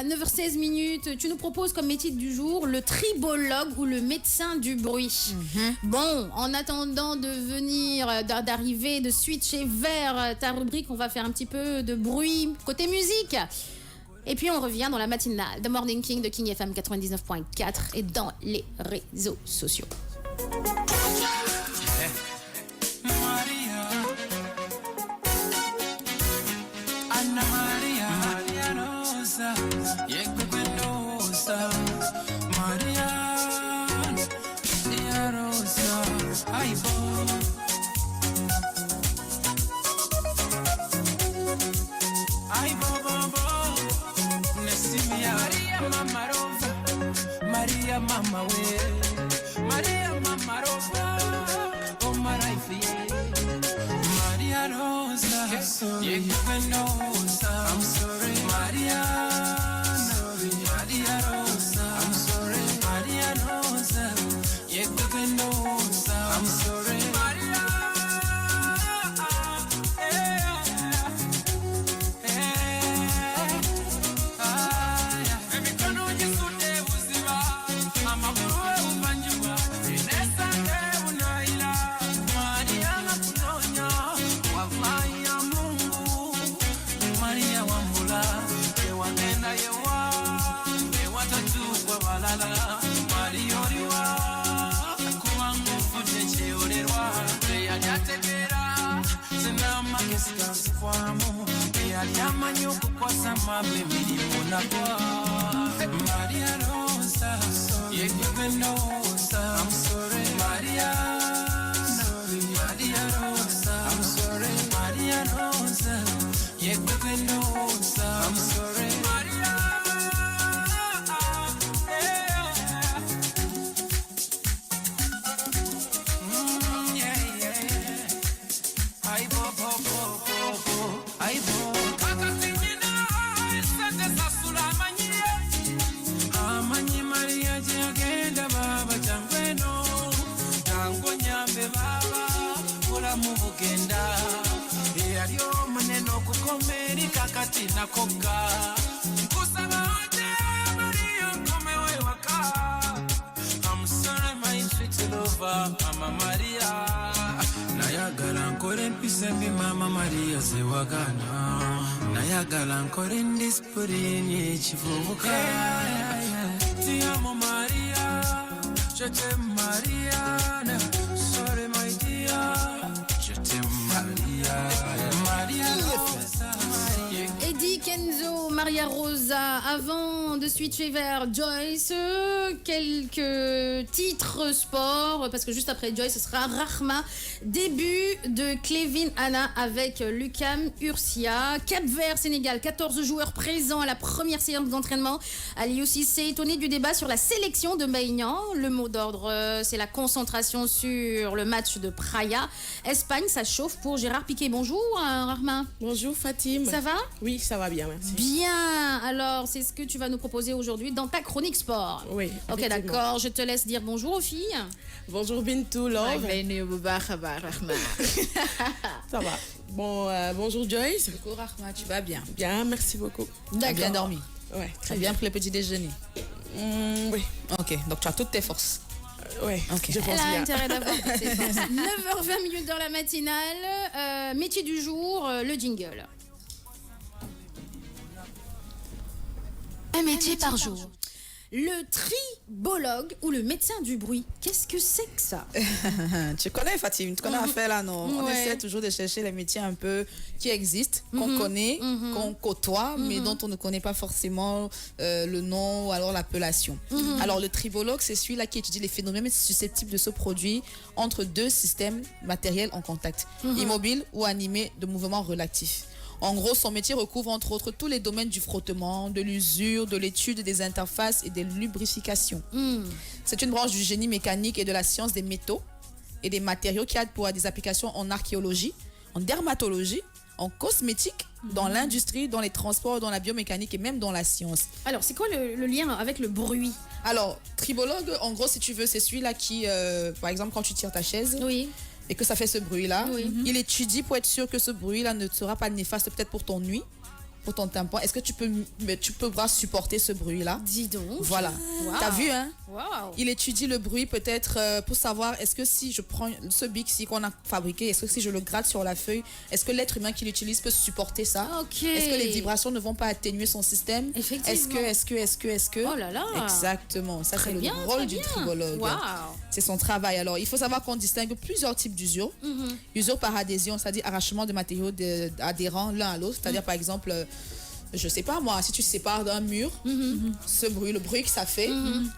9h16 minutes. Tu nous proposes comme métier du jour le tribologue ou le médecin du bruit. Bon, en attendant d'arriver, de switcher vers ta rubrique, on va faire un petit peu de bruit côté musique. Et puis on revient dans la matinale The Morning King de King FM 99.4 et dans les réseaux sociaux. Maria Mama we, Maria Mama Rosa, oh my life, Maria Rosa, you know, I'm sorry, Maria, sorry, Maria Rosa, I'm sorry, Maria Rosa, you know, I'm sorry, Maria. Maria Rosa, you know, I'm sorry, Maria, sorry, Maria Rosa, I'm sorry, Maria Rosa, you know, I'm sorry, Maria. I'm sorry, my sweet lover, Mama Maria. Nayagala nkore mpisembi Mama Maria zewagana. Nayagala nkore ndispuri ekivubuka. Ti amo Maria, je t'aime Mariana. Sorry my dear, je t'aime Maria. Maria Rosa. Eddie Kenzo, Maria Rosa. Avant de switcher vers Joyce, quelques titres sport, parce que juste après Joyce, ce sera Rahma. Début de Clévin Anna avec Lucam Ursia. Cap-Vert, Sénégal, 14 joueurs présents à la première séance d'entraînement. Aliou Cissé, étonné du débat sur la sélection de Maïgnan. Le mot d'ordre, c'est la concentration sur le match de Praia. Espagne, ça chauffe pour Gérard Piqué. Bonjour, Rahma. Bonjour Fatim. Ça va? Oui, ça va bien, merci. Bien, alors c'est ce que tu vas nous proposer aujourd'hui dans ta chronique sport. Oui. Ok, d'accord, je te laisse dire bonjour aux filles. Bonjour Bintou, love. Ça va. Bon, bonjour Joyce. Coucou Rahma, tu vas bien? Bien, merci beaucoup. Tu as bien dormi? Ouais, très bien. Pris le petit déjeuner? Oui. Ok, donc tu as toutes tes forces? Oui, okay. Je pense Elle a bien. intérêt d'avoir toutes ses forces. 9h20 dans la matinale. Métier du jour, le jingle. Un métier par jour. Le tribologue ou le médecin du bruit, qu'est-ce que c'est que ça? Tu connais Fatim, tu connais l'affaire là, non? On essaie toujours de chercher les métiers un peu qui existent, qu'on connaît, qu'on côtoie, mais dont on ne connaît pas forcément le nom ou alors l'appellation. Alors le tribologue, c'est celui-là qui étudie les phénomènes susceptibles de se produire entre deux systèmes matériels en contact, immobile ou animé de mouvements relatifs. En gros, son métier recouvre entre autres tous les domaines du frottement, de l'usure, de l'étude des interfaces et des lubrifications. C'est une branche du génie mécanique et de la science des métaux et des matériaux qui a pour des applications en archéologie, en dermatologie, en cosmétique, dans l'industrie, dans les transports, dans la biomécanique et même dans la science. Alors, c'est quoi le lien avec le bruit? Alors, tribologue, en gros, si tu veux, c'est celui-là qui, par exemple, quand tu tires ta chaise, et que ça fait ce bruit-là, il étudie pour être sûr que ce bruit-là ne sera pas néfaste peut-être pour ton nuit, pour ton tympan. Est-ce que tu pourras supporter ce bruit-là? Dis donc. Voilà. Wow. T'as vu, hein? Wow. Il étudie le bruit peut-être pour savoir est-ce que si je prends ce Bixi qu'on a fabriqué, est-ce que si je le gratte sur la feuille, est-ce que l'être humain qui l'utilise peut supporter ça? Ok. Est-ce que les vibrations ne vont pas atténuer son système? Effectivement. Est-ce que? Oh là là. Exactement. Ça, Très c'est bien, le rôle très du bien. tribologue. Wow. C'est son travail. Alors, il faut savoir qu'on distingue plusieurs types d'usure. Usure par adhésion, c'est-à-dire arrachement de matériaux adhérents l'un à l'autre. C'est-à-dire, par exemple, je sais pas moi, si tu sépares d'un mur, ce bruit, le bruit que ça fait,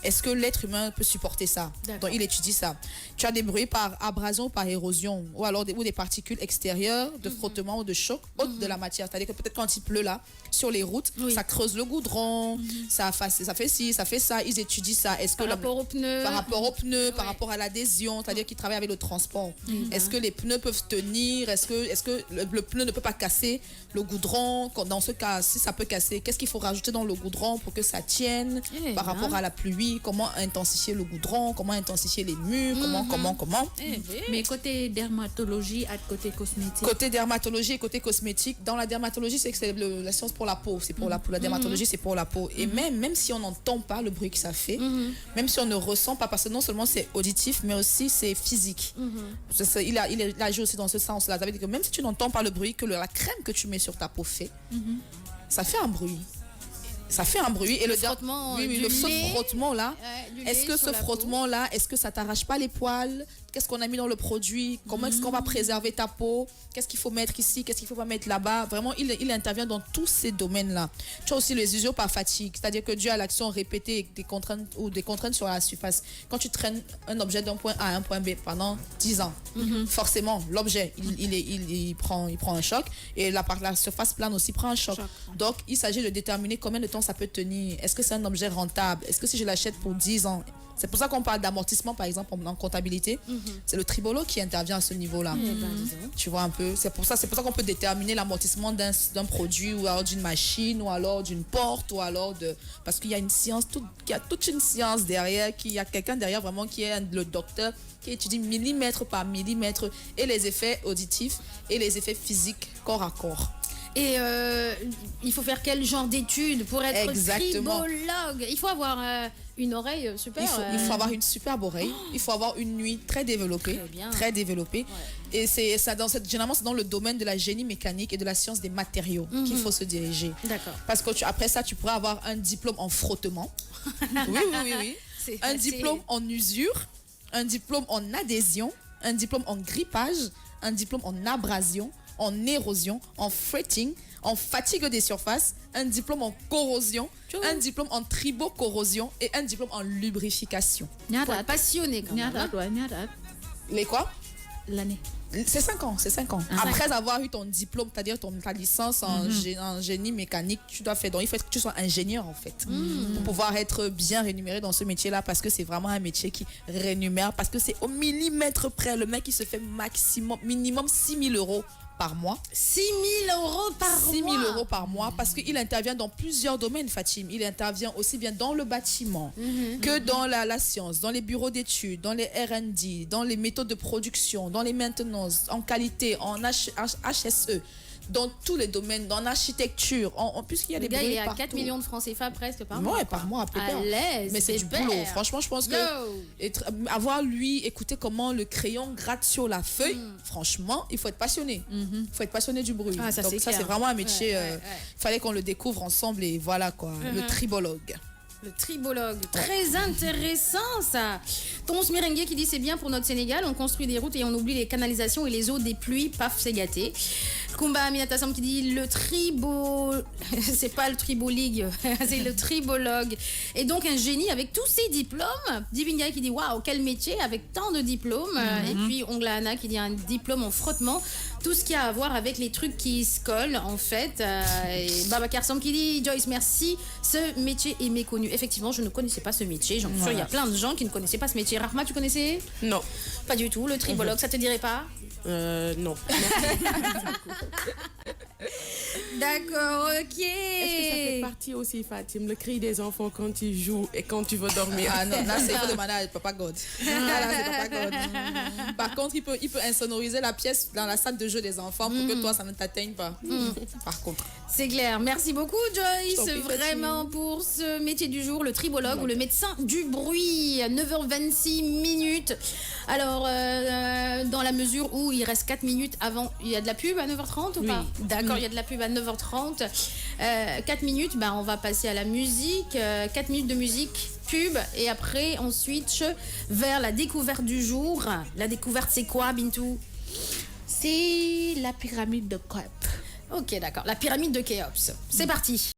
est-ce que l'être humain peut supporter ça? Donc il étudie ça. Tu as des bruits par abrasion, par érosion, ou alors des particules extérieures, de frottement ou de choc, haute de la matière. C'est-à-dire que peut-être quand il pleut là, sur les routes, ça creuse le goudron, ça fait ci, ça fait ça, ils étudient ça. Est-ce que Par rapport aux pneus. Par rapport aux pneus, par rapport à l'adhésion, c'est-à-dire qu'ils travaillent avec le transport. Est-ce que les pneus peuvent tenir? Est-ce que le pneu ne peut pas casser le goudron? Dans ce cas, si ça peut casser, qu'est-ce qu'il faut rajouter dans le goudron pour que ça tienne par rapport à la pluie? Comment intensifier le goudron? Comment intensifier les murs? Comment? Mais côté dermatologie, à côté cosmétique. Côté dermatologie et côté cosmétique, dans la dermatologie, c'est que c'est la science pour la peau. C'est pour la peau. La dermatologie, c'est pour la peau. Et même si on n'entend pas le bruit que ça fait, même si on ne ressent pas, parce que non seulement c'est auditif, mais aussi c'est physique. Il agit aussi dans ce sens-là. Ça veut dire que même si tu n'entends pas le bruit que la crème que tu mets sur ta peau fait, ça fait un bruit. Ça fait un bruit. Et le frottement, ce frottement-là, est-ce que sur ce la frottement-là, est-ce que ça t'arrache pas les poils? Qu'est-ce qu'on a mis dans le produit? Comment est-ce qu'on va préserver ta peau? Qu'est-ce qu'il faut mettre ici? Qu'est-ce qu'il faut pas mettre là-bas? Vraiment, il intervient dans tous ces domaines-là. Tu as aussi les usures par fatigue, c'est-à-dire que dû à l'action répétée des contraintes sur la surface. Quand tu traînes un objet d'un point A à un point B pendant 10 ans, forcément, l'objet, il prend un choc et la surface plane aussi prend un choc. Donc, il s'agit de déterminer combien de temps ça peut tenir. Est-ce que c'est un objet rentable? Est-ce que si je l'achète pour 10 ans? C'est pour ça qu'on parle d'amortissement, par exemple, en comptabilité. C'est le tribologue qui intervient à ce niveau-là. Tu vois un peu. C'est pour ça qu'on peut déterminer l'amortissement d'un produit ou alors d'une machine ou alors d'une porte ou alors parce qu'il y a une science, il y a toute une science derrière, il y a quelqu'un derrière vraiment qui est le docteur qui étudie millimètre par millimètre et les effets auditifs et les effets physiques corps à corps. Et il faut faire quel genre d'études pour être tribologue? Il faut avoir une oreille super. Il faut avoir une superbe oreille. Il faut avoir une nuit très développée. Très développée. Ouais. Et généralement, c'est dans le domaine de la génie mécanique et de la science des matériaux qu'il faut se diriger. D'accord. Parce que après ça, tu pourras avoir un diplôme en frottement. Oui. Un diplôme en usure, un diplôme en adhésion, un diplôme en grippage, un diplôme en abrasion, en érosion, en fretting, en fatigue des surfaces, un diplôme en corrosion, un diplôme en tribocorrosion et un diplôme en lubrification. Faut être passionné quand même. Les quoi? L'année. C'est 5 ans. Après avoir eu ton diplôme, c'est-à-dire ta licence en génie mécanique, tu dois faire. Donc il faut que tu sois ingénieur en fait. Pour pouvoir être bien rémunéré dans ce métier-là, parce que c'est vraiment un métier qui rémunère, parce que c'est au millimètre près. Le mec il se fait minimum 6 000 euros par mois. 6 000 euros par mois. 6 000 euros par mois, parce qu'il intervient dans plusieurs domaines, Fatim. Il intervient aussi bien dans le bâtiment que dans la science, dans les bureaux d'études, dans les R&D, dans les méthodes de production, dans les maintenances, en qualité, en HSE, dans tous les domaines, dans l'architecture, puisqu'il y a des bruits il y a partout. 4 millions de francs CFA presque par mois. Ouais, par mois à peu près. À l'aise. Mais c'est du boulot. Franchement, je pense que avoir écouter comment le crayon gratte sur la feuille, franchement, il faut être passionné. Il faut être passionné du bruit. Ah, donc ça, c'est vraiment un métier. Il fallait qu'on le découvre ensemble et voilà quoi, le tribologue. Le tribologue, très intéressant ça. Tonce Merengue qui dit c'est bien pour notre Sénégal, on construit des routes et on oublie les canalisations et les eaux des pluies, paf c'est gâté. Kumba Aminata Sam qui dit le c'est pas le triboligue, c'est le tribologue. Et donc un génie avec tous ses diplômes. Divingay qui dit waouh quel métier avec tant de diplômes. Et puis Ongla Anna qui dit un diplôme en frottement. Tout ce qui a à voir avec les trucs qui se collent en fait. Et Baba Karsom qui dit Joyce merci, ce métier est méconnu. Effectivement je ne connaissais pas ce métier. J'en suis sûre il y a plein de gens qui ne connaissaient pas ce métier. Rahma tu connaissais? Non. Pas du tout. Le tribologue ça te dirait pas? Non. D'accord, ok. Est-ce que ça fait partie aussi, Fatim, le cri des enfants quand ils jouent et quand tu veux dormir? Ah non, là, c'est il faut demander à Papa God. Là, c'est Papa God. Par contre, il peut insonoriser la pièce dans la salle de jeu jeu des enfants pour que toi, ça ne t'atteigne pas. Par contre. C'est clair. Merci beaucoup, Joyce, t'en prie, vraiment pour ce métier du jour, le tribologue ou le médecin du bruit. 9h26 minutes. Alors, dans la mesure où il reste 4 minutes avant, il y a de la pub à 9h30 ou pas? D'accord, il y a de la pub à 9h30. 4 minutes, on va passer à la musique. 4 minutes de musique, pub, et après, on switch vers la découverte du jour. La découverte, c'est quoi, Bintou? C'est la pyramide de Khéops. Ok, d'accord. La pyramide de Khéops. C'est parti.